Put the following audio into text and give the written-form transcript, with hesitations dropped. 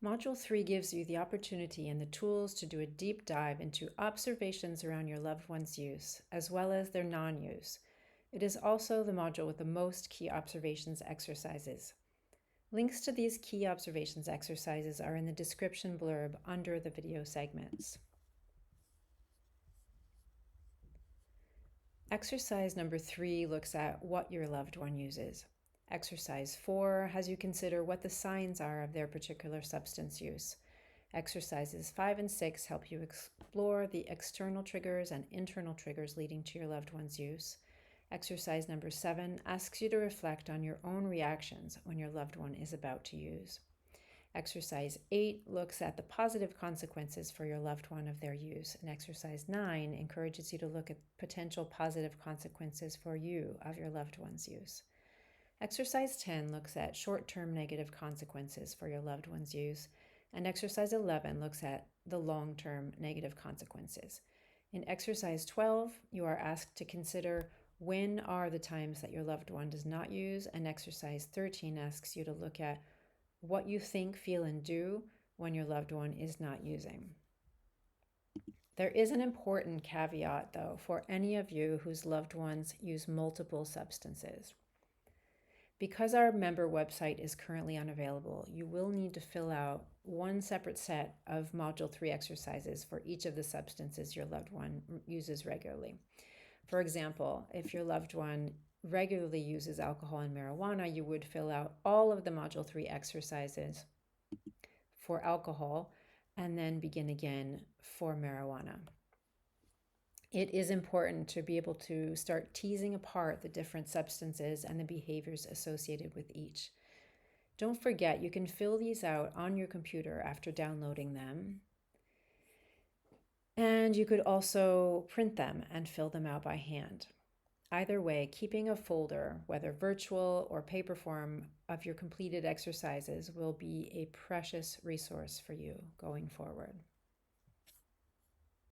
Module 3 gives you the opportunity and the tools to do a deep dive into observations around your loved one's use, as well as their non-use. It is also the module with the most key observations exercises. Links to these key observations exercises are in the description blurb under the video segments. Exercise number 3 looks at what your loved one uses. Exercise 4 has you consider what the signs are of their particular substance use. Exercises 5 and 6 help you explore the external triggers and internal triggers leading to your loved one's use. Exercise number 7 asks you to reflect on your own reactions when your loved one is about to use. Exercise 8 looks at the positive consequences for your loved one of their use, and exercise 9 encourages you to look at potential positive consequences for you of your loved one's use. Exercise 10 looks at short-term negative consequences for your loved one's use, and exercise 11 looks at the long-term negative consequences. In exercise 12, you are asked to consider when are the times that your loved one does not use, and exercise 13 asks you to look at what you think, feel, and do when your loved one is not using. There is an important caveat, though, for any of you whose loved ones use multiple substances. Because our member website is currently unavailable, you will need to fill out one separate set of Module 3 exercises for each of the substances your loved one uses regularly. For example, if your loved one regularly uses alcohol and marijuana, you would fill out all of the Module 3 exercises for alcohol and then begin again for marijuana. It is important to be able to start teasing apart the different substances and the behaviors associated with each. Don't forget, you can fill these out on your computer after downloading them. And you could also print them and fill them out by hand. Either way, keeping a folder, whether virtual or paper form, of your completed exercises will be a precious resource for you going forward.